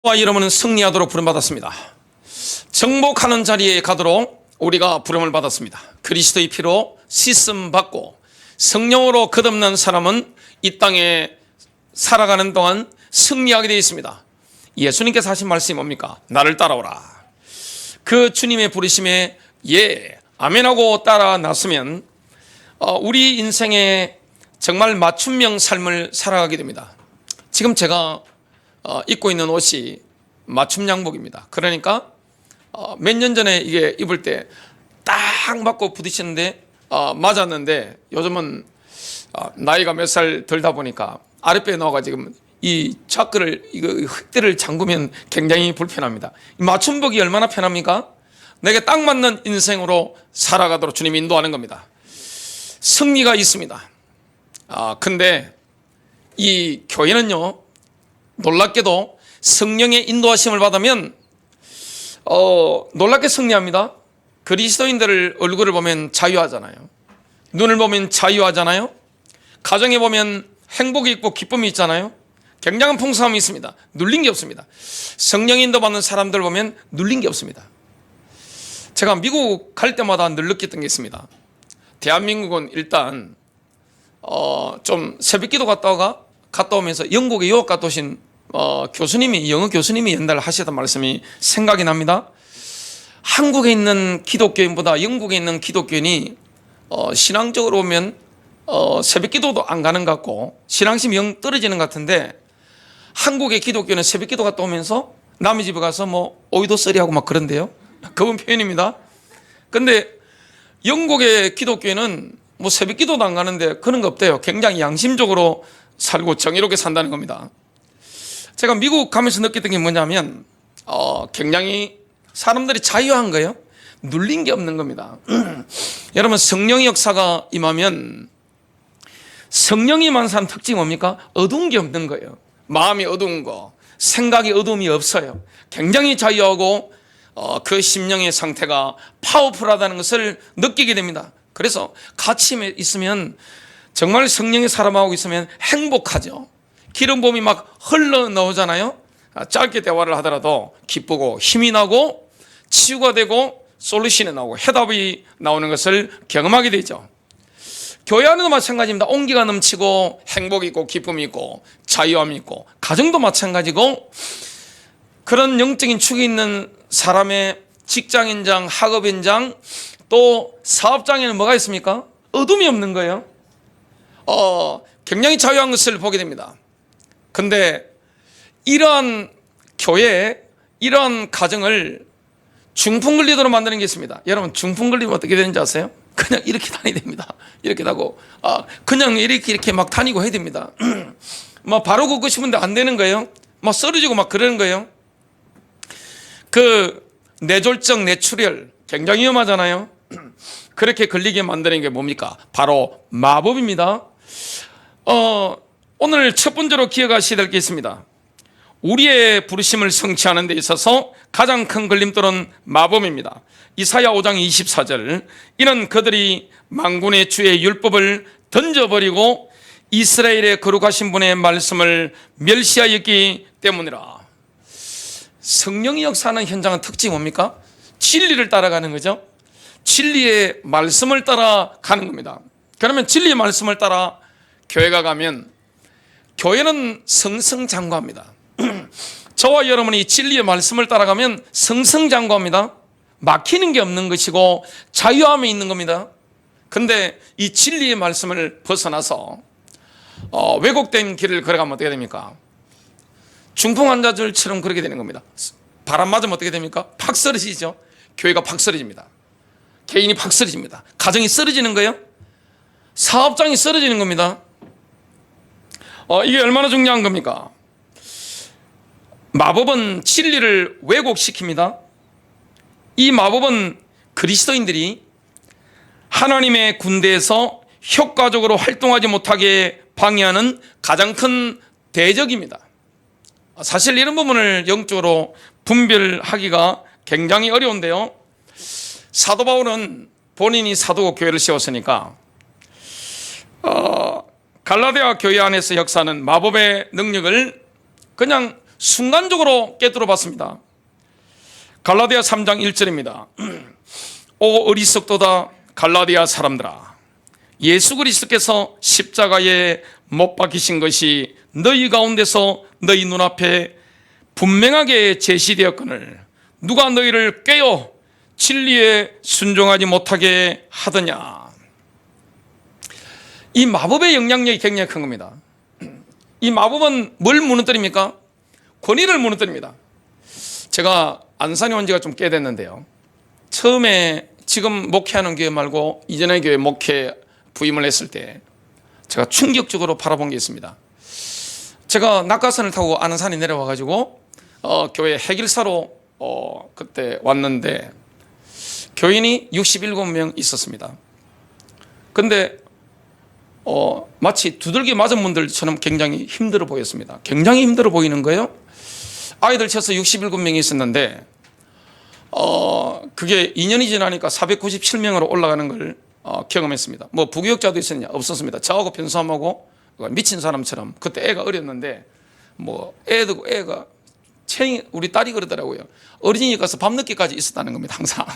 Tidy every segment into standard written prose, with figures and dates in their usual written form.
와 여러분은 승리하도록 부름받았습니다. 정복하는 자리에 가도록 우리가 부름을 받았습니다. 그리스도의 피로 씻음 받고 성령으로 거듭난 사람은 이 땅에 살아가는 동안 승리하게 되어 있습니다. 예수님께서 하신 말씀이 뭡니까? 나를 따라오라. 그 주님의 부르심에 예 아멘하고 따라 나서면 우리 인생에 정말 맞춤형 삶을 살아가게 됩니다. 지금 제가 입고 있는 옷이 맞춤 양복입니다. 그러니까 몇 년 전에 이게 입을 때 딱 맞고 부딪히는데 맞았는데 요즘은 나이가 몇 살 들다 보니까 아랫배에 넣어가지고 이 자크를 이거 흑대를 잠그면 굉장히 불편합니다. 이 맞춤복이 얼마나 편합니까? 내게 딱 맞는 인생으로 살아가도록 주님이 인도하는 겁니다. 승리가 있습니다. 근데 이 교회는요, 놀랍게도 성령의 인도하심을 받으면 놀랍게 승리합니다. 그리스도인들 얼굴을 보면 자유하잖아요. 눈을 보면 자유하잖아요. 가정에 보면 행복이 있고 기쁨이 있잖아요. 굉장한 풍성함이 있습니다. 눌린 게 없습니다. 성령 인도 받는 사람들 보면 눌린 게 없습니다. 제가 미국 갈 때마다 늘 느꼈던 게 있습니다. 대한민국은 일단 좀 새벽기도 갔다 오면서 영국에 유학 갔다 오신 교수님이, 영어 교수님이 옛날 하시던 말씀이 생각이 납니다. 한국에 있는 기독교인보다 영국에 있는 기독교인이 신앙적으로 보면 새벽기도도 안 가는 것 같고 신앙심이 영 떨어지는 것 같은데, 한국의 기독교는 새벽기도 갔다 오면서 남의 집에 가서 뭐 오이도 썰이하고 막 그런데요. 그분 표현입니다. 근데 영국의 기독교인은 뭐 새벽기도도 안 가는데 그런 거 없대요. 굉장히 양심적으로 살고 정의롭게 산다는 겁니다. 제가 미국 가면서 느꼈던 게 뭐냐면 굉장히 사람들이 자유한 거예요. 눌린 게 없는 겁니다. 여러분, 성령의 역사가 임하면 성령이 임한 사람 특징이 뭡니까? 어두운 게 없는 거예요. 마음이 어두운 거, 생각이 어두움이 없어요. 굉장히 자유하고 그 심령의 상태가 파워풀하다는 것을 느끼게 됩니다. 그래서 같이 있으면 정말 성령의 사람하고 있으면 행복하죠. 기름 부음이 막 흘러나오잖아요. 짧게 대화를 하더라도 기쁘고 힘이 나고 치유가 되고 솔루션이 나오고 해답이 나오는 것을 경험하게 되죠. 교회 안에도 마찬가지입니다. 온기가 넘치고 행복이 있고 기쁨이 있고 자유함이 있고, 가정도 마찬가지고, 그런 영적인 축이 있는 사람의 직장 현장, 학업 현장, 또 사업장에는 뭐가 있습니까? 어둠이 없는 거예요. 굉장히 자유한 것을 보게 됩니다. 근데 이러한 교회, 이러한 가정을 중풍근리도로 만드는 게 있습니다. 여러분, 중풍근리면 어떻게 되는지 아세요? 그냥 이렇게 다니게 됩니다. 이렇게 하고 그냥 이렇게 막 다니고 해야 됩니다. 막 바로 걷고 싶은데 안 되는 거예요. 막 쓰러지고 막 그러는 거예요. 그 뇌졸중, 뇌출혈 굉장히 위험하잖아요. 그렇게 걸리게 만드는 게 뭡니까? 바로 마법입니다. 오늘 첫 번째로 기억하셔야 될 게 있습니다. 우리의 부르심을 성취하는 데 있어서 가장 큰 걸림돌은 마법입니다. 이사야 5장 24절, 이는 그들이 만군의 주의 율법을 던져버리고 이스라엘의 거룩하신 분의 말씀을 멸시하였기 때문이라. 성령이 역사하는 현장은 특징이 뭡니까? 진리를 따라가는 거죠. 진리의 말씀을 따라가는 겁니다. 그러면 진리의 말씀을 따라 교회가 가면 교회는 승승장구합니다. 저와 여러분이 진리의 말씀을 따라가면 승승장구합니다. 막히는 게 없는 것이고 자유함이 있는 겁니다. 근데 이 진리의 말씀을 벗어나서 왜곡된 길을 걸어가면 어떻게 됩니까? 중풍 환자들처럼 그렇게 되는 겁니다. 바람 맞으면 어떻게 됩니까? 팍 쓰러지죠. 교회가 팍 쓰러집니다. 개인이 팍 쓰러집니다. 가정이 쓰러지는 거예요. 사업장이 쓰러지는 겁니다. 이게 얼마나 중요한 겁니까? 마법은 진리를 왜곡시킵니다. 이 마법은 그리스도인들이 하나님의 군대에서 효과적으로 활동하지 못하게 방해하는 가장 큰 대적입니다. 사실 이런 부분을 영적으로 분별하기가 굉장히 어려운데요. 사도 바울은 본인이 사도고 교회를 세웠으니까 갈라디아 교회 안에서 역사하는 마법의 능력을 그냥 순간적으로 깨뜨려 봤습니다. 갈라디아 3장 1절입니다. 오 어리석도다 갈라디아 사람들아, 예수 그리스도께서 십자가에 못 박히신 것이 너희 가운데서 너희 눈앞에 분명하게 제시되었거늘 누가 너희를 꿰어 진리에 순종하지 못하게 하더냐. 이 마법의 영향력이 굉장히 큰 겁니다. 이 마법은 뭘 무너뜨립니까? 권위를 무너뜨립니다. 제가 안산에 온 지가 좀 꽤 됐는데요, 처음에 지금 목회하는 교회 말고 이전의 교회 목회 부임을 했을 때 제가 충격적으로 바라본 게 있습니다. 제가 낙하산을 타고 안산에 내려와가지고 교회 해길사로 그때 왔는데 교인이 67명 있었습니다. 근데 마치 두들기 맞은 분들처럼 굉장히 힘들어 보였습니다. 굉장히 힘들어 보이는 거예요. 아이들 쳐서 67명이 있었는데 그게 2년이 지나니까 497명으로 올라가는 걸 경험했습니다. 뭐 부교육자도 있었냐? 없었습니다. 저하고 변수함하고 미친 사람처럼, 그때 애가 어렸는데 뭐 애가 우리 딸이 그러더라고요. 어린이집 가서 밤늦게까지 있었다는 겁니다. 항상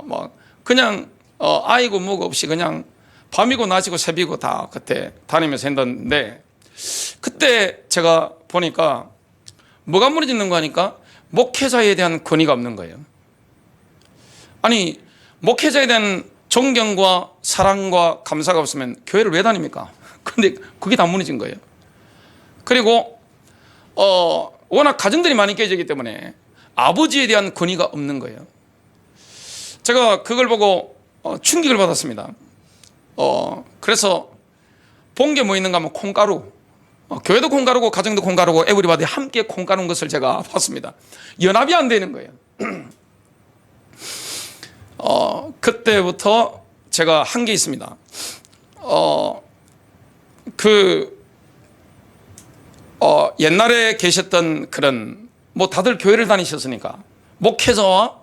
뭐 그냥 아이고 뭐고 없이 그냥 밤이고 낮이고 새비고 다 그때 다니면서 했는데, 그때 제가 보니까 뭐가 무너지는 거 하니까 목회자에 대한 권위가 없는 거예요. 아니, 목회자에 대한 존경과 사랑과 감사가 없으면 교회를 왜 다닙니까? 근데 그게 다 무너진 거예요. 그리고 워낙 가정들이 많이 깨지기 때문에 아버지에 대한 권위가 없는 거예요. 제가 그걸 보고 충격을 받았습니다. 그래서 본 게 뭐 있는가 하면 콩가루, 교회도 콩가루고 가정도 콩가루고 에브리바디 함께 콩가루인 것을 제가 봤습니다. 연합이 안 되는 거예요. 그때부터 제가 한 게 있습니다. 옛날에 계셨던 그런, 뭐 다들 교회를 다니셨으니까 목회자와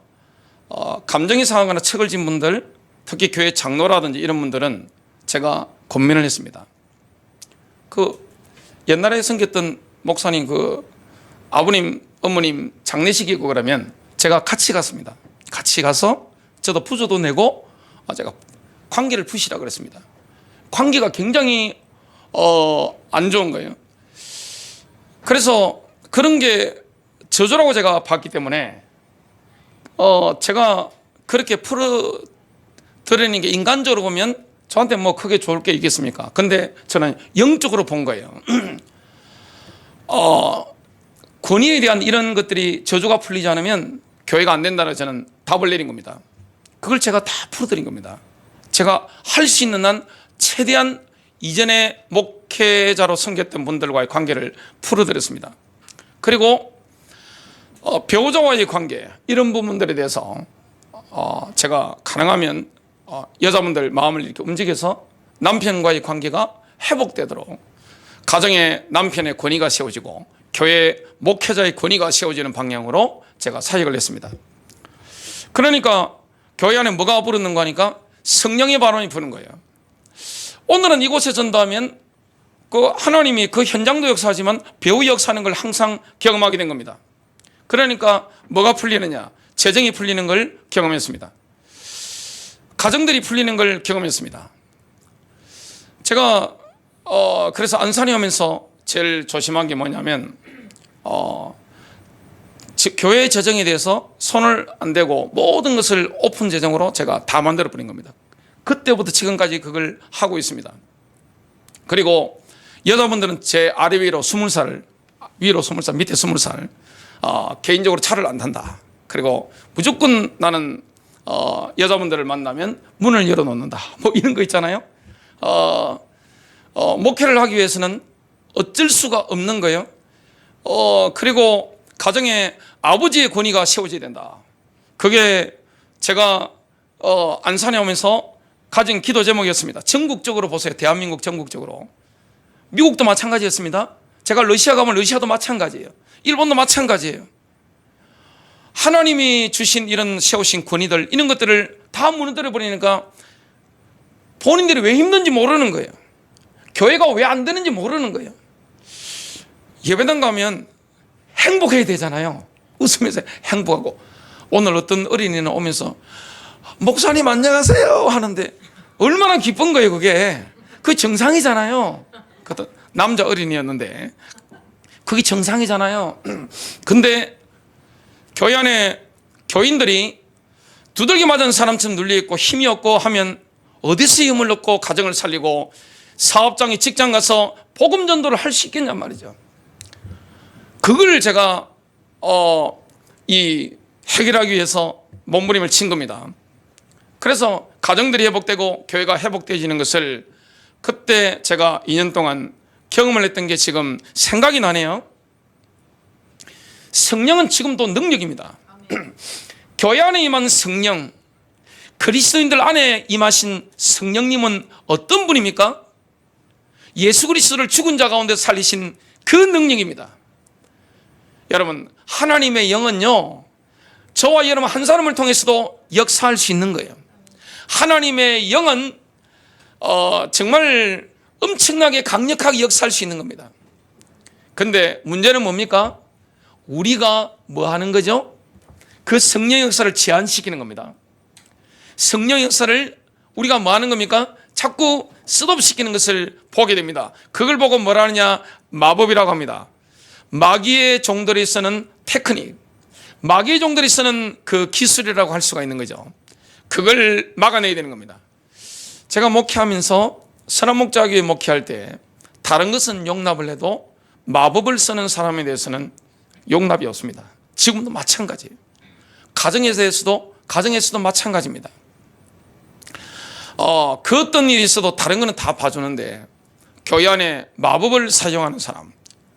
감정이 상하거나 책을 진 분들, 특히 교회 장로라든지 이런 분들은 제가 권면을 했습니다. 옛날에 섬겼던 목사님 아버님 어머님 장례식이고 그러면 제가 같이 갔습니다. 같이 가서 저도 부조도 내고 제가 관계를 푸시라 그랬습니다. 관계가 굉장히 안 좋은 거예요. 그래서 그런 게 저주라고 제가 봤기 때문에 제가 그렇게 풀어드리는 게 인간적으로 보면 저한테 뭐 크게 좋을 게 있겠습니까? 근데 저는 영적으로 본 거예요. 권위에 대한 이런 것들이 저주가 풀리지 않으면 교회가 안 된다고 저는 답을 내린 겁니다. 그걸 제가 다 풀어드린 겁니다. 제가 할 수 있는 한 최대한 이전에 목회자로 섬겼던 분들과의 관계를 풀어드렸습니다. 그리고 배우자와의 관계, 이런 부분들에 대해서 제가 가능하면 여자분들 마음을 이렇게 움직여서 남편과의 관계가 회복되도록 가정에 남편의 권위가 세워지고 교회 목회자의 권위가 세워지는 방향으로 제가 사역을 했습니다. 그러니까 교회 안에 뭐가 부르는 거니까 성령의 발언이 부는 거예요. 오늘은 이곳에 전도하면 하나님이 그 현장도 역사하지만 배우 역사하는 걸 항상 경험하게 된 겁니다. 그러니까 뭐가 풀리느냐? 재정이 풀리는 걸 경험했습니다. 가정들이 풀리는 걸 경험했습니다. 제가 그래서 안산에 오면서 제일 조심한 게 뭐냐면 교회 재정에 대해서 손을 안 대고 모든 것을 오픈 재정으로 제가 다 만들어 버린 겁니다. 그때부터 지금까지 그걸 하고 있습니다. 그리고 여자분들은 제 아래 위로 20살, 위로 20살, 밑에 20살, 개인적으로 차를 안 탄다. 그리고 무조건 나는 여자분들을 만나면 문을 열어놓는다. 뭐 이런 거 있잖아요. 목회를 하기 위해서는 어쩔 수가 없는 거예요. 그리고 가정에 아버지의 권위가 세워져야 된다. 그게 제가 안산에 오면서 가진 기도 제목이었습니다. 전국적으로 보세요. 대한민국 전국적으로. 미국도 마찬가지였습니다. 제가 러시아 가면 러시아도 마찬가지예요. 일본도 마찬가지예요. 하나님이 주신 이런 세우신 권위들, 이런 것들을 다 무너뜨려 버리니까 본인들이 왜 힘든지 모르는 거예요. 교회가 왜 안 되는지 모르는 거예요. 예배당 가면 행복해야 되잖아요. 웃으면서 행복하고. 오늘 어떤 어린이는 오면서 목사님 안녕하세요 하는데 얼마나 기쁜 거예요. 그게 정상이잖아요. 그것도 남자 어린이였는데 그게 정상이잖아요. 근데 교회 안에 교인들이 두들겨 맞은 사람처럼 눌려있고 힘이 없고 하면 어디서 힘을 얻고 가정을 살리고 사업장에 직장 가서 복음 전도를 할 수 있겠냔 말이죠. 그걸 제가 해결하기 위해서 몸부림을 친 겁니다. 그래서 가정들이 회복되고 교회가 회복되어지는 것을 그때 제가 2년 동안 경험을 했던 게 지금 생각이 나네요. 성령은 지금도 능력입니다. 교회 안에 임한 성령, 그리스도인들 안에 임하신 성령님은 어떤 분입니까? 예수 그리스도를 죽은 자 가운데 살리신 그 능력입니다. 여러분, 하나님의 영은요, 저와 여러분 한 사람을 통해서도 역사할 수 있는 거예요. 하나님의 영은 정말 엄청나게 강력하게 역사할 수 있는 겁니다. 근데 문제는 뭡니까? 우리가 뭐 하는 거죠? 그 성령 역사를 제한시키는 겁니다. 성령 역사를 우리가 뭐 하는 겁니까? 자꾸 스톱시키는 것을 보게 됩니다. 그걸 보고 뭐라 하느냐? 마법이라고 합니다. 마귀의 종들이 쓰는 테크닉, 마귀의 종들이 쓰는 그 기술이라고 할 수가 있는 거죠. 그걸 막아내야 되는 겁니다. 제가 목회하면서 선한목자교회 목회할 때 다른 것은 용납을 해도 마법을 쓰는 사람에 대해서는 용납이 없습니다. 지금도 마찬가지예요. 가정에서도 마찬가지입니다. 그 어떤 일이 있어도 다른 거는 다 봐주는데 교회 안에 마법을 사용하는 사람,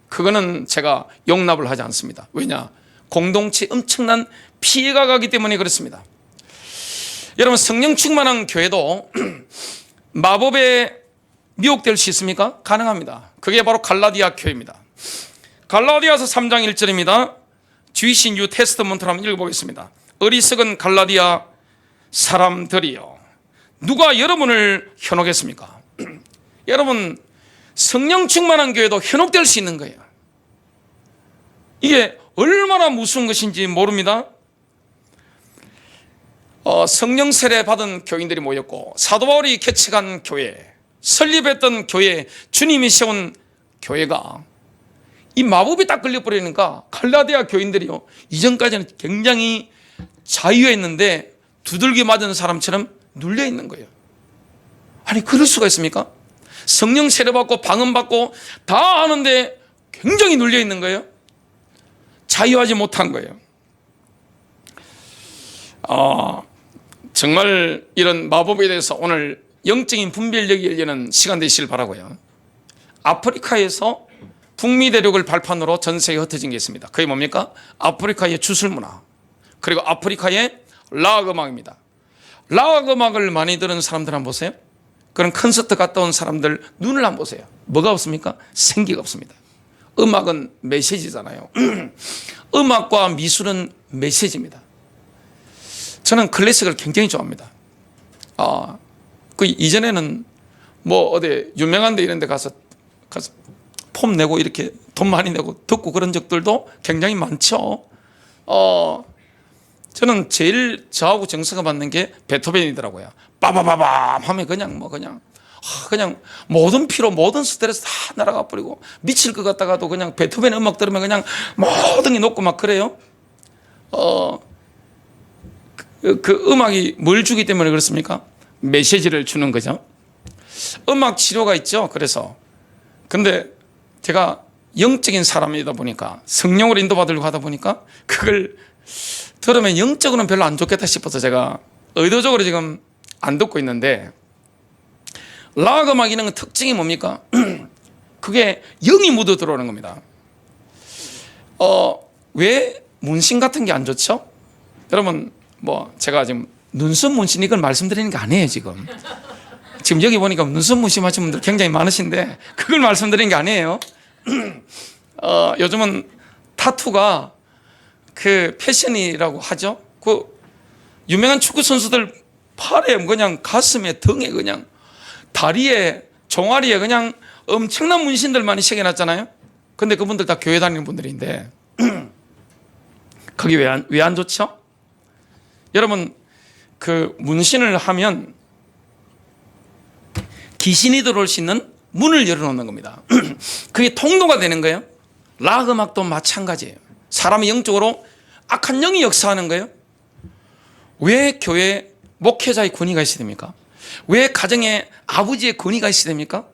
그거는 제가 용납을 하지 않습니다. 왜냐? 공동체에 엄청난 피해가 가기 때문에 그렇습니다. 여러분, 성령 충만한 교회도 마법에 미혹될 수 있습니까? 가능합니다. 그게 바로 갈라디아 교회입니다. 갈라디아서 3장 1절입니다. 주이신 유 테스트먼트를 한번 읽어보겠습니다. 어리석은 갈라디아 사람들이여, 누가 여러분을 현혹했습니까? 여러분, 성령 충만한 교회도 현혹될 수 있는 거예요. 이게 얼마나 무서운 것인지 모릅니다. 성령 세례 받은 교인들이 모였고 사도 바울이 개척한 교회, 설립했던 교회, 주님이 세운 교회가 이 마법이 딱 걸려버리니까 갈라디아 교인들이요, 이전까지는 굉장히 자유했는데 두들겨 맞은 사람처럼 눌려 있는 거예요. 아니, 그럴 수가 있습니까? 성령 세례 받고 방언 받고 다 하는데 굉장히 눌려 있는 거예요. 자유하지 못한 거예요. 정말 이런 마법에 대해서 오늘 영적인 분별력이 열리는 시간 되시길 바라고요. 아프리카에서 북미 대륙을 발판으로 전 세계에 흩어진 게 있습니다. 그게 뭡니까? 아프리카의 주술문화, 그리고 아프리카의 락 음악입니다. 락 음악을 많이 들은 사람들 한번 보세요. 그런 콘서트 갔다 온 사람들 눈을 한번 보세요. 뭐가 없습니까? 생기가 없습니다. 음악은 메시지잖아요. 음악과 미술은 메시지입니다. 저는 클래식을 굉장히 좋아합니다. 그 이전에는 뭐 어디 유명한 데 이런 데 가서 폼 내고 이렇게 돈 많이 내고 듣고 그런 적들도 굉장히 많죠. 저는 제일 저하고 정서가 맞는 게 베토벤이더라고요. 빠바바밤 하면 그냥 모든 피로 모든 스트레스 다 날아가 버리고 미칠 것 같다가도 그냥 베토벤 음악 들으면 그냥 모든 게 녹고 막 그래요. 그 음악이 뭘 주기 때문에 그렇습니까? 메시지를 주는 거죠. 음악 치료가 있죠. 그래서 근데 제가 영적인 사람이다 보니까 성령으로 인도받으려고 하다 보니까 그걸 들으면 영적으로는 별로 안 좋겠다 싶어서 제가 의도적으로 지금 안 듣고 있는데, 락 음악이라는 특징이 뭡니까? 그게 영이 묻어 들어오는 겁니다. 왜 문신 같은 게 안 좋죠? 여러분, 뭐 제가 지금 눈썹 문신 이걸 말씀드리는 게 아니에요. 지금 여기 보니까 눈썹 문신 하신 분들 굉장히 많으신데 그걸 말씀드리는 게 아니에요. 요즘은 타투가 그 패션이라고 하죠. 그 유명한 축구 선수들 팔에 그냥 가슴에 등에 그냥 다리에 종아리에 그냥 엄청난 문신들 많이 새겨놨잖아요. 근데 그분들 다 교회 다니는 분들인데 거기 왜 안 좋죠? 여러분, 그 문신을 하면 귀신이 들어올 수 있는 문을 열어놓는 겁니다. 그게 통로가 되는 거예요. 락 음악도 마찬가지예요. 사람이 영적으로 악한 영이 역사하는 거예요. 왜 교회에 목회자의 권위가 있어야 됩니까? 왜 가정에 아버지의 권위가 있어야 됩니까?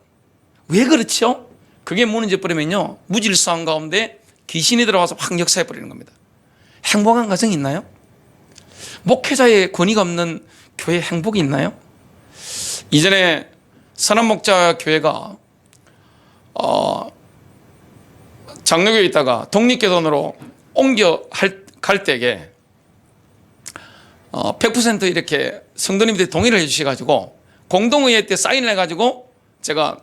왜 그렇죠? 그게 무너져 버리면요, 무질서한 가운데 귀신이 들어와서 확 역사해 버리는 겁니다. 행복한 가정이 있나요? 목회자의 권위가 없는 교회에 행복이 있나요? 이전에 선한목자 교회가 장로교에 있다가 독립교단으로 옮겨 갈 때에 100% 이렇게 성도님들이 동의를 해주셔가지고 공동의회 때 사인을 해가지고 제가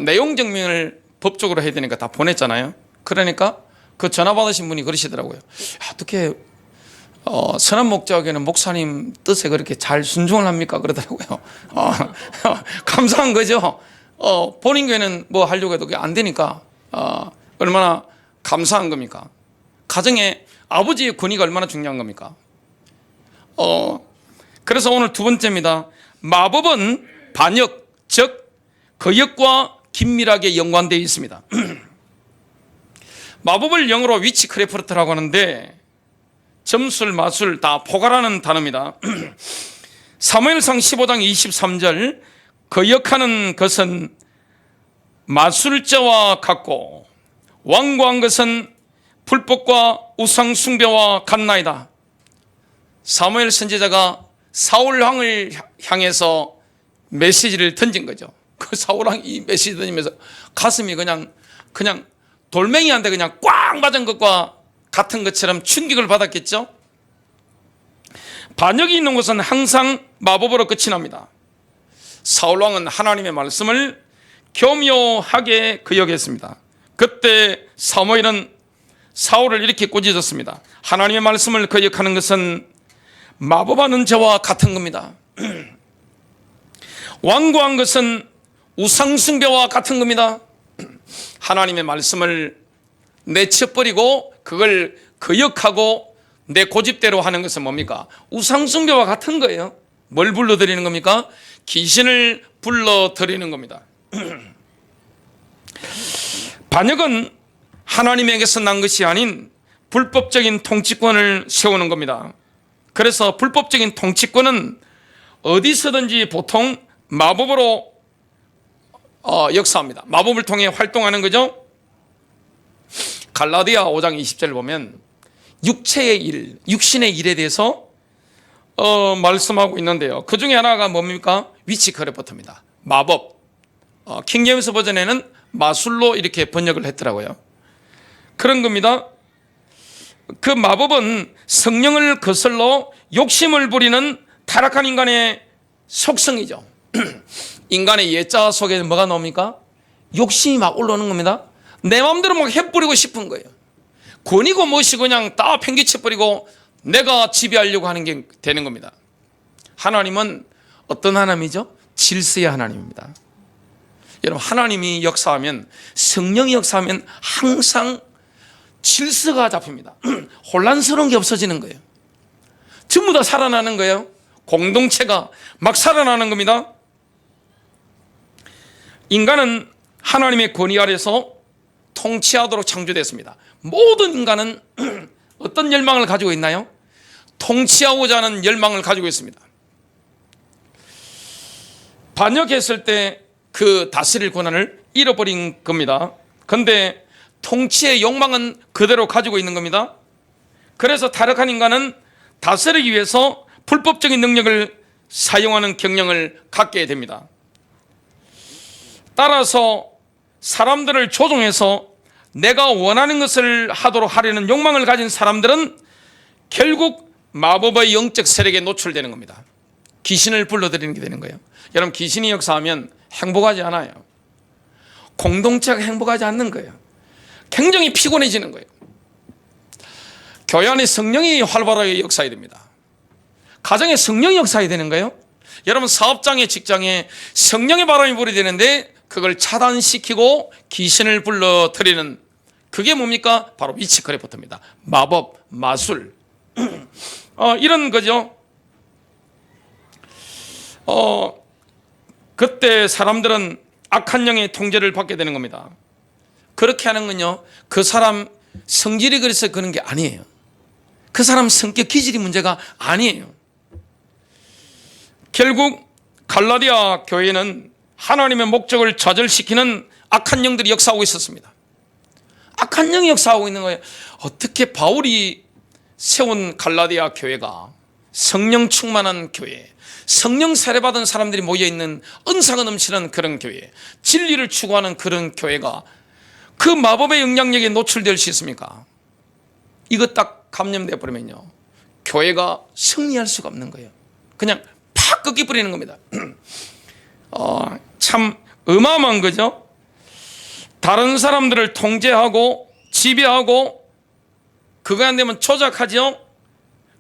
내용 증명을 법적으로 해야 되니까 다 보냈잖아요. 그러니까 그 전화 받으신 분이 그러시더라고요. 어떻게 선한목자교회는 목사님 뜻에 그렇게 잘 순종을 합니까? 그러더라고요. 감사한 거죠. 본인 교회는 뭐 하려고 해도 그게 안 되니까 얼마나 감사한 겁니까? 가정에 아버지의 권위가 얼마나 중요한 겁니까? 그래서 오늘 두 번째입니다. 마법은 반역, 즉 거역과 긴밀하게 연관되어 있습니다. 마법을 영어로 위치크래프트라고 하는데 점술, 마술 다 포괄하는 단어입니다. 사무엘상 15장 23절, 거역하는 것은 마술자와 같고 완고한 것은 불법과 우상 숭배와 같나이다. 사무엘 선지자가 사울왕을 향해서 메시지를 던진 거죠. 그 사울왕이 이 메시지 던지면서 가슴이 그냥 돌멩이한테 그냥 꽉 맞은 것과 같은 것처럼 충격을 받았겠죠. 반역이 있는 것은 항상 마법으로 끝이 납니다. 사울왕은 하나님의 말씀을 교묘하게 거역했습니다. 그때 사무엘은 사울을 이렇게 꾸짖었습니다. 하나님의 말씀을 거역하는 것은 마법하는 자와 같은 겁니다. 완고한 것은 우상숭배와 같은 겁니다. 하나님의 말씀을 내쳐버리고 그걸 거역하고 내 고집대로 하는 것은 뭡니까? 우상숭배와 같은 거예요. 뭘 불러드리는 겁니까? 귀신을 불러드리는 겁니다. 반역은 하나님에게서 난 것이 아닌 불법적인 통치권을 세우는 겁니다. 그래서 불법적인 통치권은 어디서든지 보통 마법으로 역사합니다. 마법을 통해 활동하는 거죠. 갈라디아 5장 20절 보면 육체의 일, 육신의 일에 대해서 말씀하고 있는데요. 그 중에 하나가 뭡니까? 위치크래프트입니다. 마법. 킹제임스 버전에는 마술로 이렇게 번역을 했더라고요. 그런 겁니다. 그 마법은 성령을 거슬러 욕심을 부리는 타락한 인간의 속성이죠. 인간의 예자 속에 뭐가 나옵니까? 욕심이 막 올라오는 겁니다. 내 마음대로 막 해버리고 싶은 거예요. 권이고 무엇이고 그냥 다 팽개쳐버리고 내가 지배하려고 하는 게 되는 겁니다. 하나님은 어떤 하나님이죠? 질서의 하나님입니다. 여러분, 하나님이 역사하면, 성령이 역사하면 항상 질서가 잡힙니다. 혼란스러운 게 없어지는 거예요. 전부 다 살아나는 거예요. 공동체가 막 살아나는 겁니다. 인간은 하나님의 권위 아래서 통치하도록 창조됐습니다. 모든 인간은 어떤 열망을 가지고 있나요? 통치하고자 하는 열망을 가지고 있습니다. 반역했을 때 그 다스릴 권한을 잃어버린 겁니다. 그런데 통치의 욕망은 그대로 가지고 있는 겁니다. 그래서 타락한 인간은 다스리기 위해서 불법적인 능력을 사용하는 경향을 갖게 됩니다. 따라서 사람들을 조종해서 내가 원하는 것을 하도록 하려는 욕망을 가진 사람들은 결국 마법의 영적 세력에 노출되는 겁니다. 귀신을 불러들이는 게 되는 거예요. 여러분, 귀신이 역사하면 행복하지 않아요. 공동체가 행복하지 않는 거예요. 굉장히 피곤해지는 거예요. 교회 안에 성령이 활발하게 역사해야 됩니다. 가정에 성령이 역사해야 되는 거예요. 여러분, 사업장에, 직장에 성령의 바람이 불이 되는데 그걸 차단시키고 귀신을 불러들이는 그게 뭡니까? 바로 위치크래프트입니다. 마법, 마술. 이런 거죠. 그때 사람들은 악한 영의 통제를 받게 되는 겁니다. 그렇게 하는 건요, 그 사람 성질이 그래서 그런 게 아니에요. 그 사람 성격 기질이 문제가 아니에요. 결국 갈라디아 교회는 하나님의 목적을 좌절시키는 악한 영들이 역사하고 있었습니다. 악한 영이 역사하고 있는 거예요. 어떻게 바울이 세운 갈라디아 교회가 성령 충만한 교회, 성령 세례받은 사람들이 모여있는 은사가 넘치는 그런 교회, 진리를 추구하는 그런 교회가 그 마법의 영향력에 노출될 수 있습니까? 이거 딱 감염돼 버리면요, 교회가 승리할 수가 없는 거예요. 그냥 팍 꺾여버리는 겁니다. 참 어마어마한 거죠. 다른 사람들을 통제하고 지배하고, 그거 안 되면 조작하죠.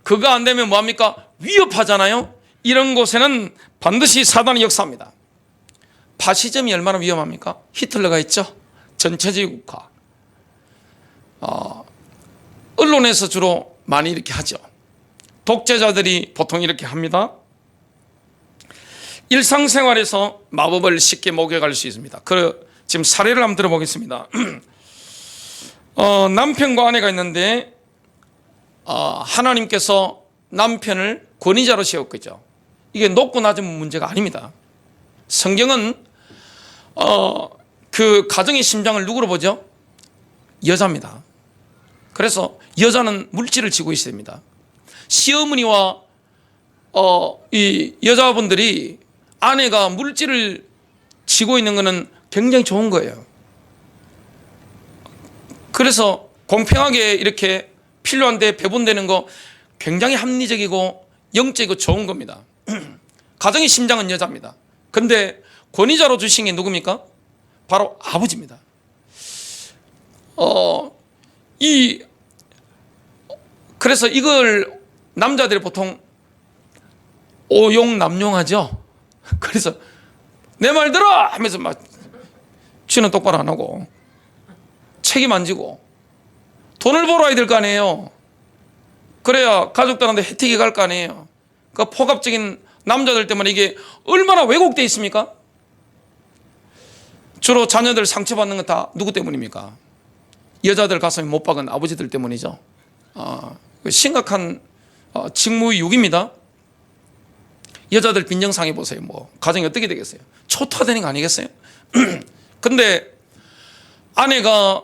그거 안 되면 뭐합니까? 위협하잖아요. 이런 곳에는 반드시 사단의 역사입니다. 파시즘이 얼마나 위험합니까? 히틀러가 있죠. 전체주의 국가. 언론에서 주로 많이 이렇게 하죠. 독재자들이 보통 이렇게 합니다. 일상생활에서 마법을 쉽게 목격할 수 있습니다. 지금 사례를 한번 들어보겠습니다. 남편과 아내가 있는데 하나님께서 남편을 권위자로 세웠겠죠. 이게 높고 낮은 문제가 아닙니다. 성경은 그 가정의 심장을 누구로 보죠? 여자입니다. 그래서 여자는 물질을 쥐고 있어야 됩니다. 시어머니와 이 여자분들이, 아내가 물질을 쥐고 있는 것은 굉장히 좋은 거예요. 그래서 공평하게 이렇게 필요한데 배분되는 거 굉장히 합리적이고 영적이고 좋은 겁니다. 가정의 심장은 여자입니다. 근데 권위자로 주신 게 누굽니까? 바로 아버지입니다. 그래서 이걸 남자들이 보통 오용남용하죠. 그래서 내 말 들어 하면서 막 쥐는 똑바로 안 하고 책임 안 지고 돈을 벌어야 될 거 아니에요. 그래야 가족들한테 혜택이 갈 거 아니에요. 그 포갑적인 남자들 때문에 이게 얼마나 왜곡되어 있습니까? 주로 자녀들 상처받는 건 다 누구 때문입니까? 여자들 가슴에 못 박은 아버지들 때문이죠. 심각한 직무유기입니다. 여자들 빈정상해 보세요. 뭐 가정이 어떻게 되겠어요? 초토화되는 거 아니겠어요? 근데 아내가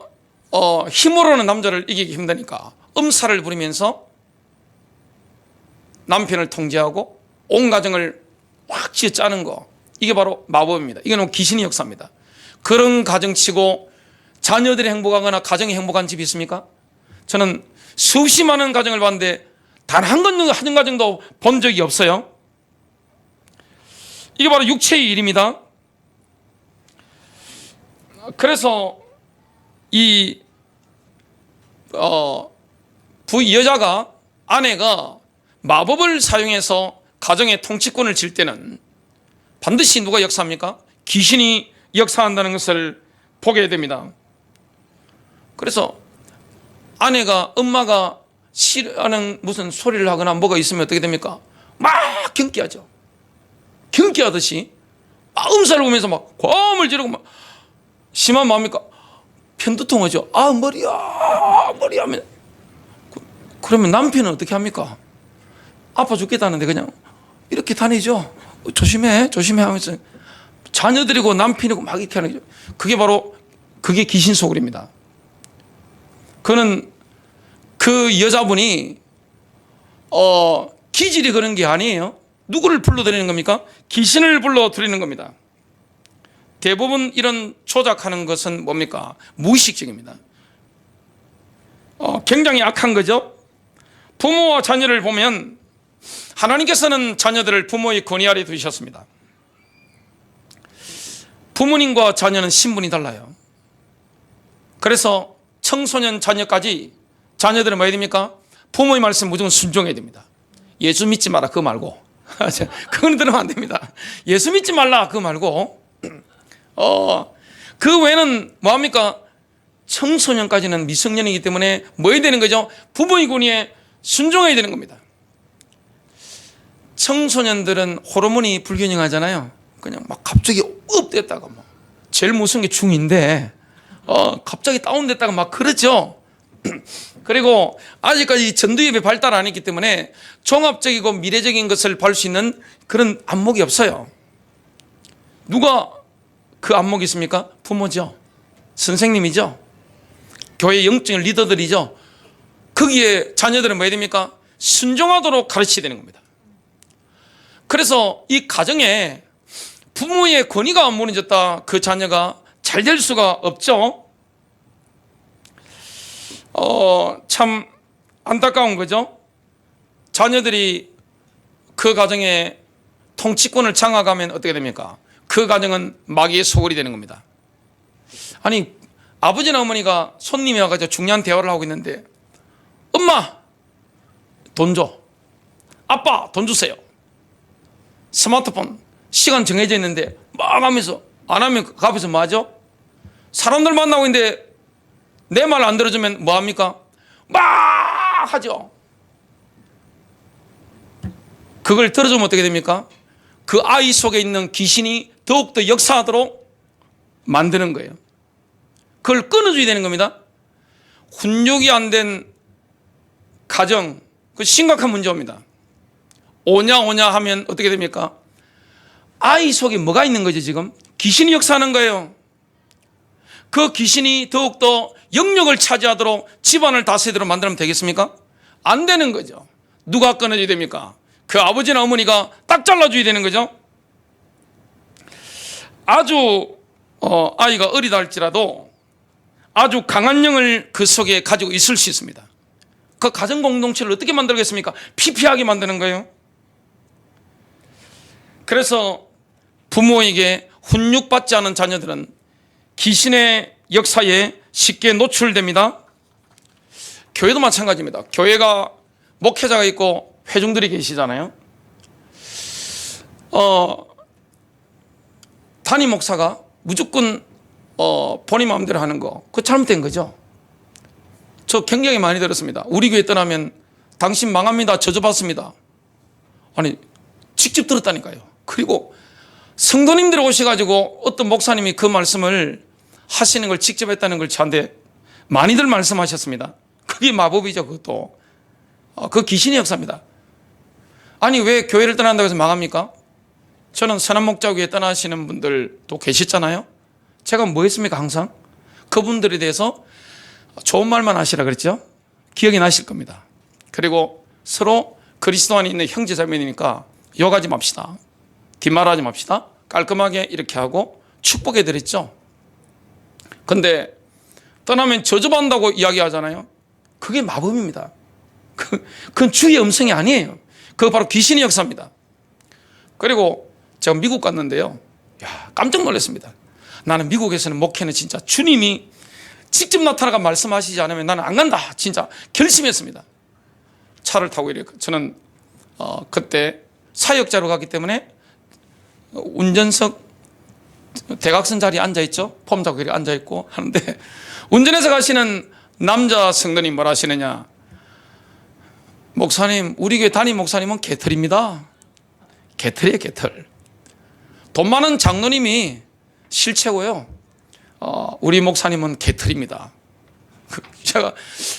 힘으로는 남자를 이기기 힘드니까 음사를 부리면서 남편을 통제하고 온 가정을 확 쥐어 짜는 거, 이게 바로 마법입니다. 이건 귀신의 역사입니다. 그런 가정치고 자녀들이 행복하거나 가정이 행복한 집이 있습니까? 저는 수십 많은 가정을 봤는데 단 한 가정도 본 적이 없어요. 이게 바로 육체의 일입니다. 그래서 이 여자가, 아내가 마법을 사용해서 가정의 통치권을 쥘 때는 반드시 누가 역사합니까? 귀신이 역사한다는 것을 보게 됩니다. 그래서 아내가, 엄마가 싫어하는 무슨 소리를 하거나 뭐가 있으면 어떻게 됩니까? 막 경기하죠. 경기하듯이 음살을 보면서 막 고함을 지르고 막 심한 마음입니까? 편두통하죠. 머리야 하면, 그러면 남편은 어떻게 합니까? 아파 죽겠다는데 그냥 이렇게 다니죠. 조심해 하면서 자녀들이고 남편이고 막 이렇게 하는 거죠. 그게 귀신 소굴입니다. 그는 그 여자분이 기질이 그런 게 아니에요. 누구를 불러들이는 겁니까? 귀신을 불러들이는 겁니다. 대부분 이런 조작하는 것은 뭡니까? 무의식적입니다. 굉장히 악한 거죠. 부모와 자녀를 보면 하나님께서는 자녀들을 부모의 권위 아래 두셨습니다. 부모님과 자녀는 신분이 달라요. 그래서 청소년 자녀까지, 자녀들은 뭐 해야 됩니까? 부모의 말씀 무조건 순종해야 됩니다. 예수 믿지 마라 그거 말고 그건 들으면 안 됩니다. 예수 믿지 말라 그거 말고 그 외에는 뭐합니까? 청소년까지는 미성년이기 때문에 뭐 해야 되는 거죠? 부모의 권위에 순종해야 되는 겁니다. 청소년들은 호르몬이 불균형하잖아요. 그냥 막 갑자기 업됐다가 막 제일 무서운 게 중인데 갑자기 다운됐다가 막 그러죠. 그리고 아직까지 전두엽이 발달 안 했기 때문에 종합적이고 미래적인 것을 볼 수 있는 그런 안목이 없어요. 누가 그 안목이 있습니까? 부모죠. 선생님이죠. 교회 영적인 리더들이죠. 거기에 자녀들은 뭐 해야 됩니까? 순종하도록 가르쳐야 되는 겁니다. 그래서 이 가정에 부모의 권위가 안 무너졌다, 그 자녀가 잘 될 수가 없죠. 참 안타까운 거죠. 자녀들이 그 가정에 통치권을 장악하면 어떻게 됩니까? 그 가정은 마귀의 소굴이 되는 겁니다. 아니, 아버지나 어머니가 손님이 와가지고 중요한 대화를 하고 있는데, 엄마 돈 줘, 아빠 돈 주세요, 스마트폰 시간 정해져 있는데 막 하면서 안 하면 그 앞에서 뭐 하죠? 사람들 만나고 있는데 내 말 안 들어주면 뭐 합니까? 막 하죠. 그걸 들어주면 어떻게 됩니까? 그 아이 속에 있는 귀신이 더욱더 역사하도록 만드는 거예요. 그걸 끊어줘야 되는 겁니다. 훈육이 안 된 가정, 그 심각한 문제입니다. 오냐 하면 어떻게 됩니까? 아이 속에 뭐가 있는 거죠? 지금 귀신이 역사하는 거예요. 그 귀신이 더욱더 영역을 차지하도록 집안을 다스리도록 만들면 되겠습니까? 안 되는 거죠. 누가 끊어줘야 됩니까? 그 아버지나 어머니가 딱 잘라줘야 되는 거죠. 아주 아이가 어리다 할지라도 아주 강한 영을 그 속에 가지고 있을 수 있습니다. 그 가정 공동체를 어떻게 만들겠습니까? 피폐하게 만드는 거예요. 그래서 부모에게 훈육받지 않은 자녀들은 귀신의 역사에 쉽게 노출됩니다. 교회도 마찬가지입니다. 교회가 목회자가 있고 회중들이 계시잖아요. 담임 목사가 무조건 본인 마음대로 하는 거, 그거 잘못된 거죠. 저 굉장히 많이 들었습니다. 우리 교회 떠나면 당신 망합니다, 저주받습니다. 아니, 직접 들었다니까요. 그리고 성도님들 오셔가지고 어떤 목사님이 그 말씀을 하시는 걸 직접 했다는 걸 저한테 많이들 말씀하셨습니다. 그게 마법이죠. 그것도 그 귀신의 역사입니다. 아니, 왜 교회를 떠난다고 해서 망합니까? 저는 선한목자교회 떠나시는 분들도 계셨잖아요. 제가 뭐 했습니까? 항상 그분들에 대해서 좋은 말만 하시라 그랬죠. 기억이 나실 겁니다. 그리고 서로 그리스도 안에 있는 형제자매니까 욕하지 맙시다, 뒷말하지 맙시다, 깔끔하게 이렇게 하고 축복해 드렸죠. 근데 떠나면 저주받는다고 이야기하잖아요. 그게 마법입니다. 그건 주의 음성이 아니에요. 그거 바로 귀신의 역사입니다. 그리고 제가 미국 갔는데요, 깜짝 놀랐습니다. 나는 미국에서는 목회는 진짜 주님이 직접 나타나가 말씀하시지 않으면 나는 안 간다, 진짜 결심했습니다. 차를 타고 이렇게, 저는 그때 사역자로 갔기 때문에 운전석 대각선 자리에 앉아있죠. 폼 잡고 이렇게 앉아있고 하는데, 운전해서 가시는 남자 성도님 뭐라 하시느냐, 목사님, 우리 교회 담임 목사님은 개털입니다. 개털이에요, 개털. 돈 많은 장로님이 실체고요, 우리 목사님은 개털입니다. 제가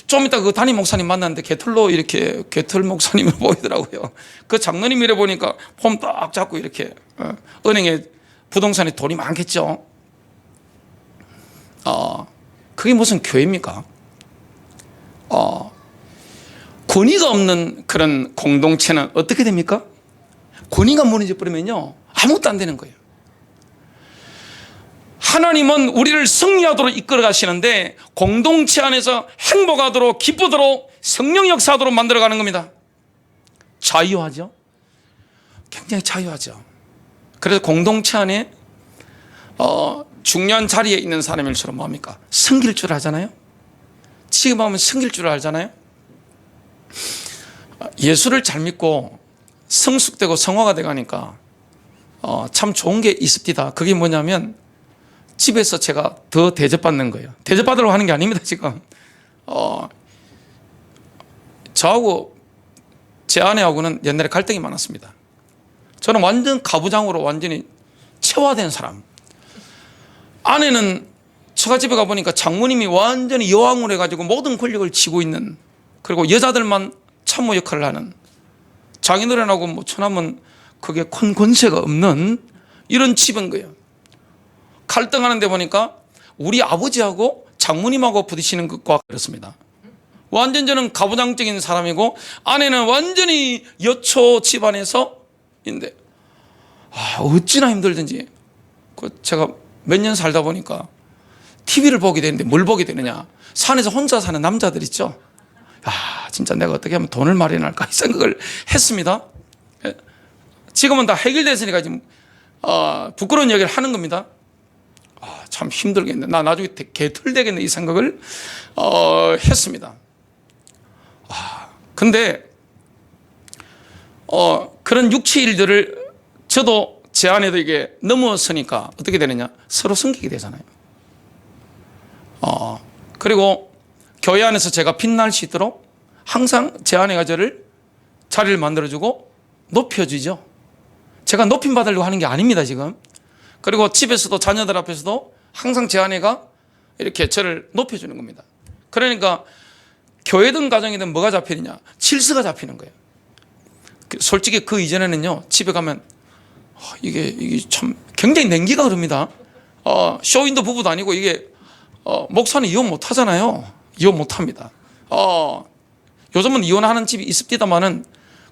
좀 이따 그 담임 목사님 만났는데 개털로 이렇게 개털 목사님을 보이더라고요. 그 장로님이래 보니까 폼 딱 잡고 이렇게, 은행에 부동산에 돈이 많겠죠. 그게 무슨 교회입니까? 권위가 없는 그런 공동체는 어떻게 됩니까? 권위가 무너져 버리면요, 아무것도 안 되는 거예요. 하나님은 우리를 승리하도록 이끌어 가시는데 공동체 안에서 행복하도록 기쁘도록 성령 역사하도록 만들어가는 겁니다. 자유하죠. 굉장히 자유하죠. 그래서 공동체 안에 중요한 자리에 있는 사람일수록 뭡니까? 섬길 줄 알잖아요. 지금 하면 섬길 줄 알잖아요. 예수를 잘 믿고 성숙되고 성화가 돼가니까 참 좋은 게 있습니다. 그게 뭐냐면 집에서 제가 더 대접받는 거예요. 대접받으려고 하는 게 아닙니다, 지금. 저하고 제 아내하고는 옛날에 갈등이 많았습니다. 저는 완전 가부장으로 완전히 체화된 사람. 아내는 제가 집에 가보니까 장모님이 완전히 여왕으로 해가지고 모든 권력을 쥐고 있는, 그리고 여자들만 참모 역할을 하는, 장인어른하고 뭐 처남은 그게 큰 권세가 없는 이런 집인 거예요. 갈등하는 데 보니까 우리 아버지하고 장모님하고 부딪히는 것과 그렇습니다. 완전 저는 가부장적인 사람이고 아내는 완전히 여초 집안에서 인데, 어찌나 힘들든지. 제가 몇 년 살다 보니까 TV를 보게 되는데 뭘 보게 되느냐, 산에서 혼자 사는 남자들 있죠. 진짜 내가 어떻게 하면 돈을 마련할까 이 생각을 했습니다. 지금은 다 해결됐으니까 지금 부끄러운 얘기를 하는 겁니다. 참 힘들겠네, 나 나중에 개털되겠네 이 생각을 했습니다. 근데 그런 육체 일들을 저도 제 아내도 이게 넘어서니까 어떻게 되느냐, 서로 섬기게 되잖아요. 그리고 교회 안에서 제가 빛날 수 있도록 항상 제 아내가 저를 자리를 만들어주고 높여주죠. 제가 높임 받으려고 하는 게 아닙니다, 지금. 그리고 집에서도 자녀들 앞에서도 항상 제 아내가 이렇게 저를 높여주는 겁니다. 그러니까 교회든 가정이든 뭐가 잡히느냐, 질서가 잡히는 거예요. 솔직히 그 이전에는요, 집에 가면 이게 참 굉장히 냉기가 흐릅니다. 쇼윈도 부부도 아니고 이게 목사는 이혼 못 하잖아요. 이혼 못 합니다. 요즘은 이혼하는 집이 있습니다만은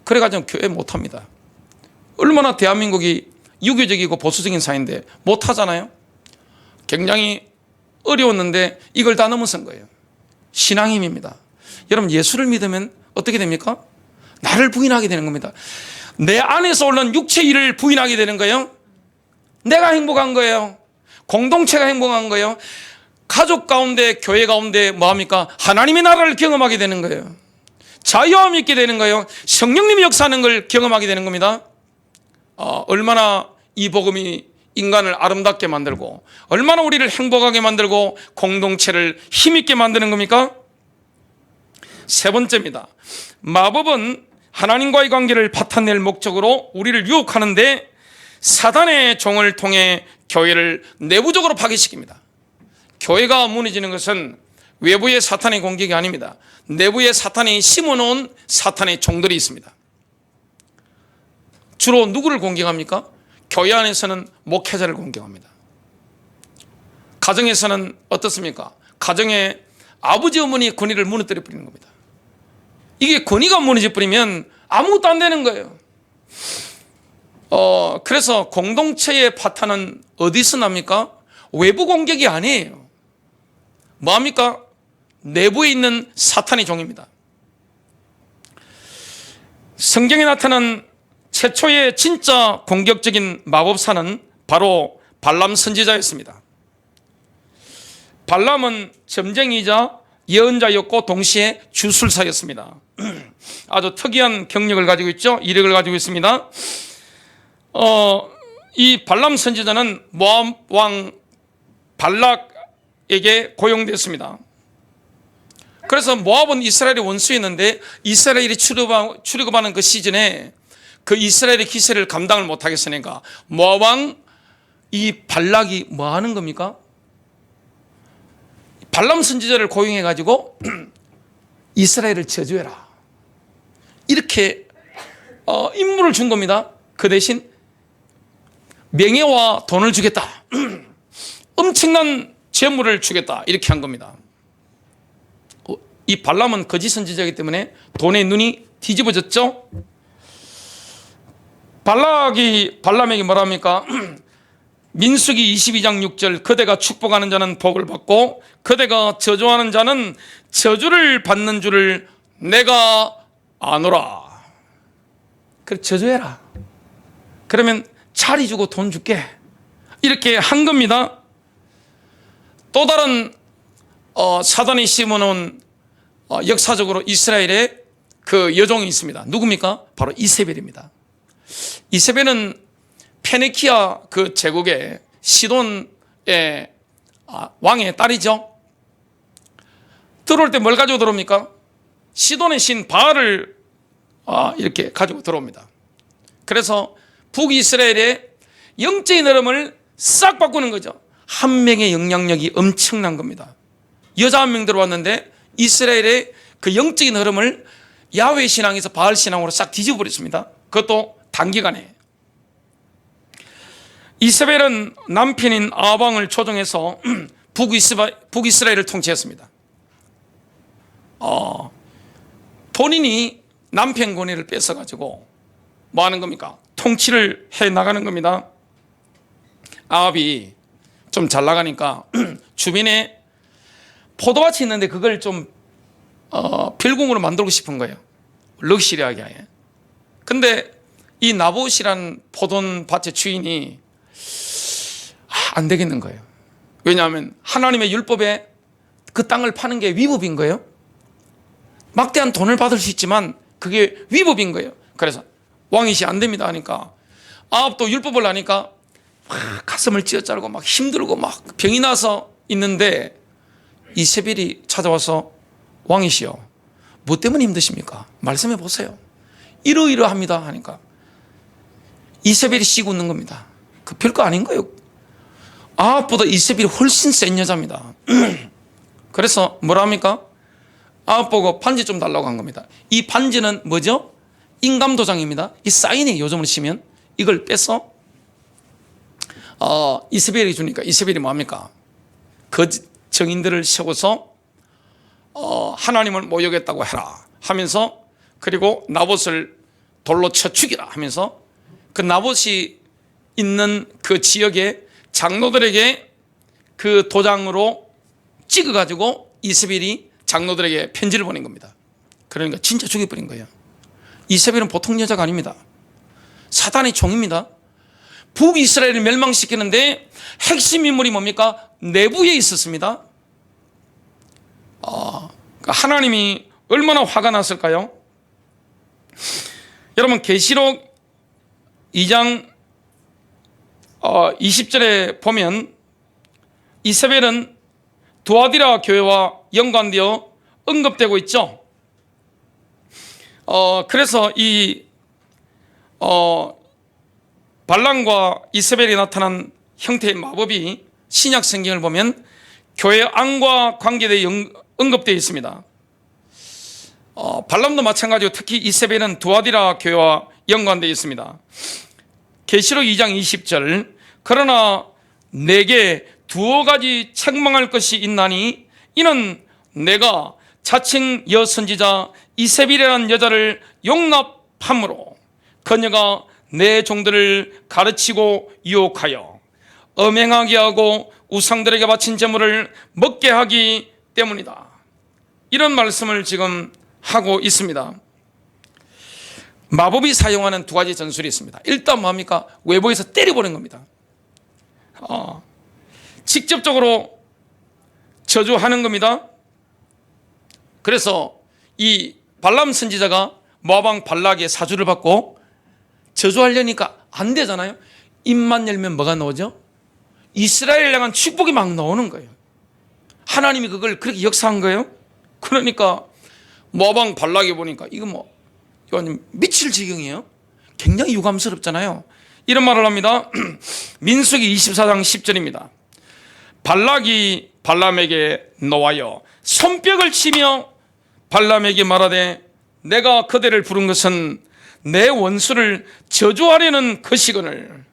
그래가지고 교회 못 합니다. 얼마나 대한민국이 유교적이고 보수적인 사회인데 못 하잖아요. 굉장히 어려웠는데 이걸 다 넘어선 거예요. 신앙의 힘입니다. 여러분, 예수를 믿으면 어떻게 됩니까? 나를 부인하게 되는 겁니다. 내 안에서 오는 육체 일을 부인하게 되는 거예요. 내가 행복한 거예요. 공동체가 행복한 거예요. 가족 가운데, 교회 가운데 뭐합니까? 하나님의 나라를 경험하게 되는 거예요. 자유함이 있게 되는 거예요. 성령님이 역사하는 걸 경험하게 되는 겁니다. 얼마나 이 복음이 인간을 아름답게 만들고 얼마나 우리를 행복하게 만들고 공동체를 힘있게 만드는 겁니까? 세 번째입니다. 마법은 하나님과의 관계를 파탄낼 목적으로 우리를 유혹하는데 사단의 종을 통해 교회를 내부적으로 파괴시킵니다. 교회가 무너지는 것은 외부의 사탄의 공격이 아닙니다. 내부에 사탄이 심어놓은 사탄의 종들이 있습니다. 주로 누구를 공격합니까? 교회 안에서는 목회자를 공격합니다. 가정에서는 어떻습니까? 가정에 아버지 어머니의 권위를 무너뜨려 버리는 겁니다. 이게 권위가 무너져 버리면 아무것도 안 되는 거예요. 그래서 공동체의 파탄은 어디서 납니까? 외부 공격이 아니에요. 뭐합니까? 내부에 있는 사탄의 종입니다. 성경에 나타난 최초의 진짜 공격적인 마법사는 바로 발람 선지자였습니다. 발람은 점쟁이이자 예언자였고 동시에 주술사였습니다. 아주 특이한 경력을 가지고 있죠. 이력을 가지고 있습니다. 이 발람 선지자는 모압 왕 발락에게 고용됐습니다. 그래서 모압은 이스라엘의 원수였는데 이스라엘이 출애굽하는 그 시즌에 그 이스라엘의 기세를 감당을 못하겠으니까 모압 왕 이 발락이 뭐 하는 겁니까? 발람 선지자를 고용해 가지고 이스라엘을 저주해라, 이렇게 임무를 준 겁니다. 그 대신 명예와 돈을 주겠다, 엄청난 재물을 주겠다, 이렇게 한 겁니다. 이 발람은 거짓 선지자이기 때문에 돈에 눈이 뒤집어졌죠. 발람에게 뭐랍니까? 민수기 22장 6절, 그대가 축복하는 자는 복을 받고 그대가 저주하는 자는 저주를 받는 줄을 내가 아노라. 그래, 저주해라. 그러면 자리 주고 돈 줄게, 이렇게 한 겁니다. 또 다른 사단이 심어놓은 역사적으로 이스라엘의 그 여종이 있습니다. 누굽니까? 바로 이세벨입니다. 이세벨은 페니키아 그 제국의 시돈의 왕의 딸이죠. 들어올 때 뭘 가지고 들어옵니까? 시돈의 신 바알을 이렇게 가지고 들어옵니다. 그래서 북이스라엘의 영적인 흐름을 싹 바꾸는 거죠. 한 명의 영향력이 엄청난 겁니다. 여자 한 명 들어왔는데 이스라엘의 그 영적인 흐름을 야훼 신앙에서 바알 신앙으로 싹 뒤집어 버렸습니다. 그것도 단기간에. 이세벨은 남편인 아방을 초청해서 북이스라엘을 통치했습니다. 본인이 남편 권위를 뺏어가지고 뭐 하는 겁니까? 통치를 해 나가는 겁니다. 아합이 좀 잘 나가니까 주변에 포도밭이 있는데 그걸 좀 별궁으로 만들고 싶은 거예요. 럭셔리하게. 근데 이 나봇이란 포도밭의 주인이 안 되겠는 거예요. 왜냐하면 하나님의 율법에 그 땅을 파는 게 위법인 거예요. 막대한 돈을 받을 수 있지만 그게 위법인 거예요. 그래서 왕이시 안 됩니다 하니까 아합도 율법을 하니까 막 가슴을 쥐어짜고 막 힘들고 막 병이 나서 있는데 이세벨이 찾아와서 왕이시여 뭐 때문에 힘드십니까? 말씀해 보세요. 이러이러합니다 하니까 이세벨이 씩 웃는 겁니다. 그 별거 아닌 거예요. 아합보다 이세벨이 훨씬 센 여자입니다. 그래서 뭐라 합니까? 아합 보고 반지 좀 달라고 한 겁니다. 이 반지는 뭐죠? 인감도장입니다. 이 사인에 요즘으로 치면 이걸 빼서 이세벨이 주니까 이세벨이 뭐합니까? 그 정인들을 세워서 하나님을 모욕했다고 해라 하면서 그리고 나봇을 돌로 쳐 죽이라 하면서 그 나봇이 있는 그 지역의 장로들에게 그 도장으로 찍어가지고 이세벨이 장로들에게 편지를 보낸 겁니다. 그러니까 진짜 죽여버린 거예요. 이세벨은 보통 여자가 아닙니다. 사단의 종입니다. 북이스라엘을 멸망시키는데 핵심 인물이 뭡니까? 내부에 있었습니다. 하나님이 얼마나 화가 났을까요? 여러분 계시록 2장 20절에 보면 이세벨은 두아디라 교회와 연관되어 언급되고 있죠. 그래서 이 발람과 이세벨이 나타난 형태의 마법이 신약 성경을 보면 교회 안과 관계되어 언급되어 있습니다. 발람도 마찬가지고 특히 이세벨은 두아디라 교회와 연관되어 있습니다. 계시록 2장 20절 그러나 내게 두어 가지 책망할 것이 있나니 이는 내가 자칭 여선지자 이세벨이라는 여자를 용납함으로 그녀가 내 종들을 가르치고 유혹하여 음행하게 하고 우상들에게 바친 제물을 먹게 하기 때문이다. 이런 말씀을 지금 하고 있습니다. 마법이 사용하는 두 가지 전술이 있습니다. 일단 뭡니까? 외부에서 때려보는 겁니다. 직접적으로 저주하는 겁니다. 그래서 이 발람 선지자가 모압 왕 발락의 사주를 받고 저주하려니까 안 되잖아요. 입만 열면 뭐가 나오죠? 이스라엘 향한 축복이 막 나오는 거예요. 하나님이 그걸 그렇게 역사한 거예요. 그러니까 모압 왕 발락이 보니까 이거 완전 미칠 지경이에요. 굉장히 유감스럽잖아요. 이런 말을 합니다. 민수기 24장 10절입니다. 발락이 발람에게 노하여 손뼉을 치며 발람에게 말하되 내가 그대를 부른 것은 내 원수를 저주하려는 것이거늘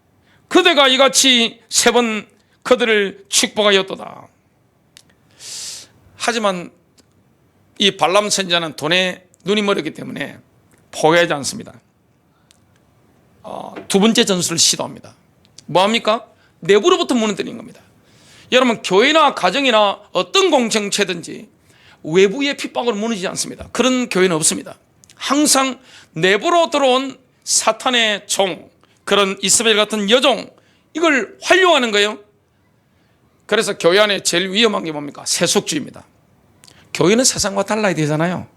그대가 이같이 3번 그들을 축복하였도다. 하지만 이 발람 선지자는 돈에 눈이 멀었기 때문에 포기하지 않습니다. 두 번째 전술을 시도합니다. 뭐합니까? 내부로부터 무너뜨리는 겁니다. 여러분 교회나 가정이나 어떤 공동체든지 외부의 핍박으로 무너지지 않습니다. 그런 교회는 없습니다. 항상 내부로 들어온 사탄의 종, 그런 이세벨 같은 여종, 이걸 활용하는 거예요. 그래서 교회 안에 제일 위험한 게 뭡니까? 세속주의입니다. 교회는 세상과 달라야 되잖아요.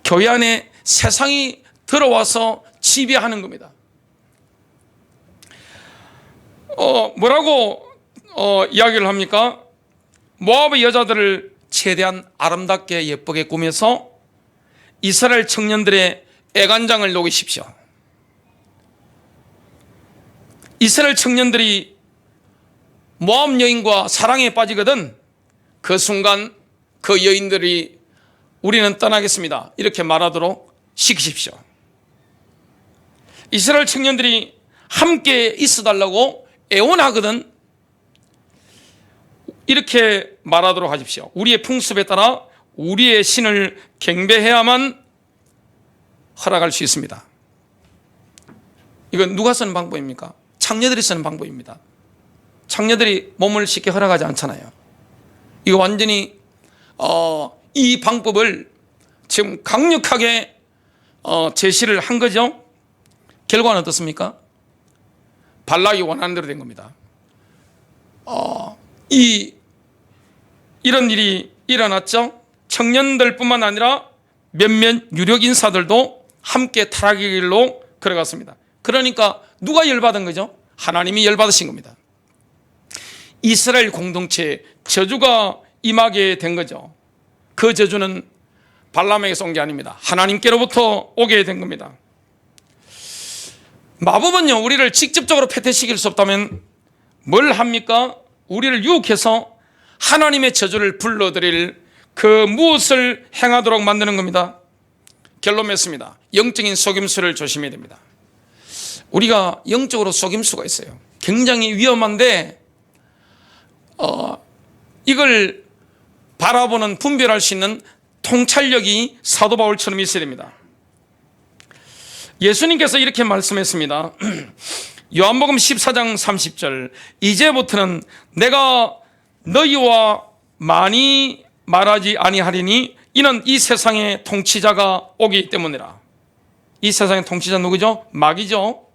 교회 안에 세상이 들어와서 지배하는 겁니다. 뭐라고 이야기를 합니까? 모압의 여자들을 최대한 아름답게 예쁘게 꾸며서 이스라엘 청년들의 애간장을 녹이십시오. 이스라엘 청년들이 모압 여인과 사랑에 빠지거든 그 순간 그 여인들이 우리는 떠나겠습니다 이렇게 말하도록 시키십시오. 이스라엘 청년들이 함께 있어달라고 애원하거든 이렇게 말하도록 하십시오. 우리의 풍습에 따라 우리의 신을 경배해야만 허락할 수 있습니다. 이건 누가 쓰는 방법입니까? 창녀들이 쓰는 방법입니다. 창녀들이 몸을 쉽게 허락하지 않잖아요. 이거 완전히 이 방법을 지금 강력하게 제시를 한 거죠. 결과는 어떻습니까? 발락이 원하는 대로 된 겁니다. 이런 일이 일어났죠. 청년들뿐만 아니라 몇몇 유력 인사들도 함께 타락의 길로 걸어갔습니다. 그러니까 누가 열받은 거죠? 하나님이 열받으신 겁니다. 이스라엘 공동체에 저주가 임하게 된 거죠. 그 저주는 발람에게서 온 게 아닙니다. 하나님께로부터 오게 된 겁니다. 마법은요, 우리를 직접적으로 패퇴시킬 수 없다면 뭘 합니까? 우리를 유혹해서 하나님의 저주를 불러들일 그 무엇을 행하도록 만드는 겁니다. 결론 맺습니다. 영적인 속임수를 조심해야 됩니다. 우리가 영적으로 속임 수가 있어요. 굉장히 위험한데 이걸 바라보는 분별할 수 있는 통찰력이 사도 바울처럼 있어야 됩니다. 예수님께서 이렇게 말씀했습니다. 요한복음 14장 30절 이제부터는 내가 너희와 많이 말하지 아니하리니 이는 이 세상의 통치자가 오기 때문이라. 이 세상의 통치자 누구죠? 마귀죠.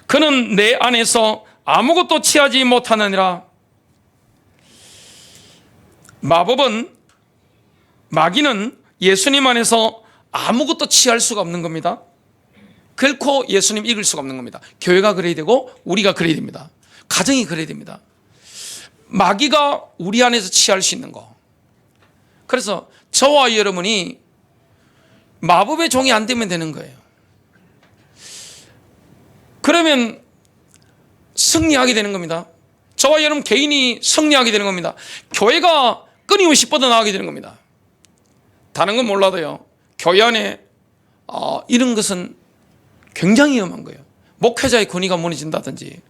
그는 내 안에서 아무것도 취하지 못하느니라. 마귀는 예수님 안에서 아무것도 취할 수가 없는 겁니다. 결코 예수님 이길 수가 없는 겁니다. 교회가 그래야 되고 우리가 그래야 됩니다. 가정이 그래야 됩니다. 마귀가 우리 안에서 취할 수 있는 거. 그래서 저와 여러분이 마법의 종이 안 되면 되는 거예요. 그러면 승리하게 되는 겁니다. 저와 여러분 개인이 승리하게 되는 겁니다. 교회가 끊임없이 뻗어나가게 되는 겁니다. 다른 건 몰라도요, 교회 안에 이런 것은 굉장히 위험한 거예요. 목회자의 권위가 무너진다든지,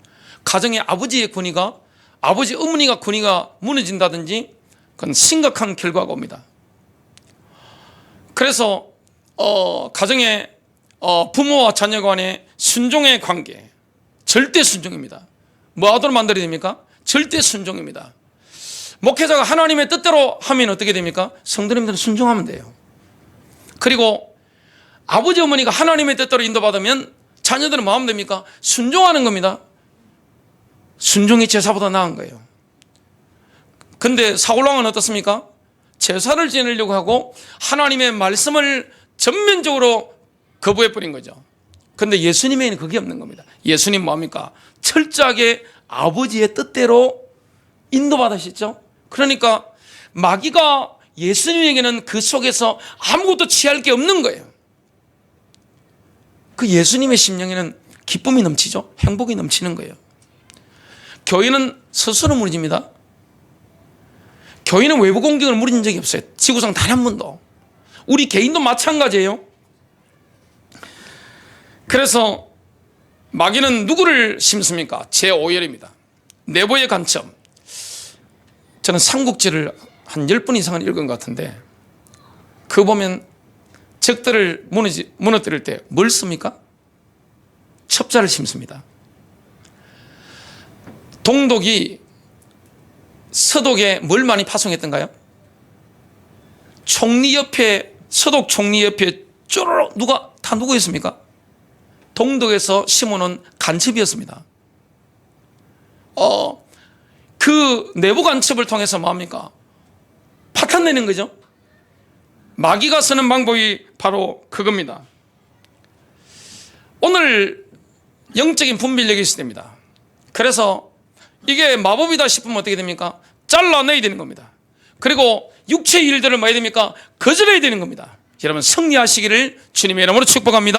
가정의 아버지의 권위가, 아버지 어머니가 권위가 무너진다든지, 그건 심각한 결과가 옵니다. 그래서 가정의 부모와 자녀 간의 순종의 관계, 절대 순종입니다. 뭐 하도록 만들어야 됩니까? 절대 순종입니다. 목회자가 하나님의 뜻대로 하면 어떻게 됩니까? 성도님들은 순종하면 돼요. 그리고 아버지 어머니가 하나님의 뜻대로 인도받으면 자녀들은 뭐 하면 됩니까? 순종하는 겁니다. 순종이 제사보다 나은 거예요. 근데 사울왕은 어떻습니까? 제사를 지내려고 하고 하나님의 말씀을 전면적으로 거부해버린 거죠. 근데 예수님에는 그게 없는 겁니다. 예수님 뭡니까? 철저하게 아버지의 뜻대로 인도받으셨죠. 그러니까 마귀가 예수님에게는 그 속에서 아무것도 취할 게 없는 거예요. 그 예수님의 심령에는 기쁨이 넘치죠. 행복이 넘치는 거예요. 교회는 스스로 무너집니다. 교회는 외부 공격을 무너진 적이 없어요. 지구상 단 한 번도. 우리 개인도 마찬가지예요. 그래서 마귀는 누구를 심습니까? 제5열입니다. 내부의 간첩. 저는 삼국지를 한 10번 이상은 읽은 것 같은데, 그거 보면 적들을 무너뜨릴 때 뭘 씁니까? 첩자를 심습니다. 동독이 서독에 뭘 많이 파송했던가요? 총리 옆에, 서독 총리 옆에 쪼르륵 다 누구였습니까? 동독에서 심어놓은 간첩이었습니다. 그 내부 간첩을 통해서 뭐합니까? 파탄내는 거죠. 마귀가 쓰는 방법이 바로 그겁니다. 오늘 영적인 분별력이 있어야 됩니다. 그래서 이게 마법이다 싶으면 어떻게 됩니까? 잘라내야 되는 겁니다. 그리고 육체의 일들을 뭐 해야 됩니까? 거절해야 되는 겁니다. 여러분 승리하시기를 주님의 이름으로 축복합니다.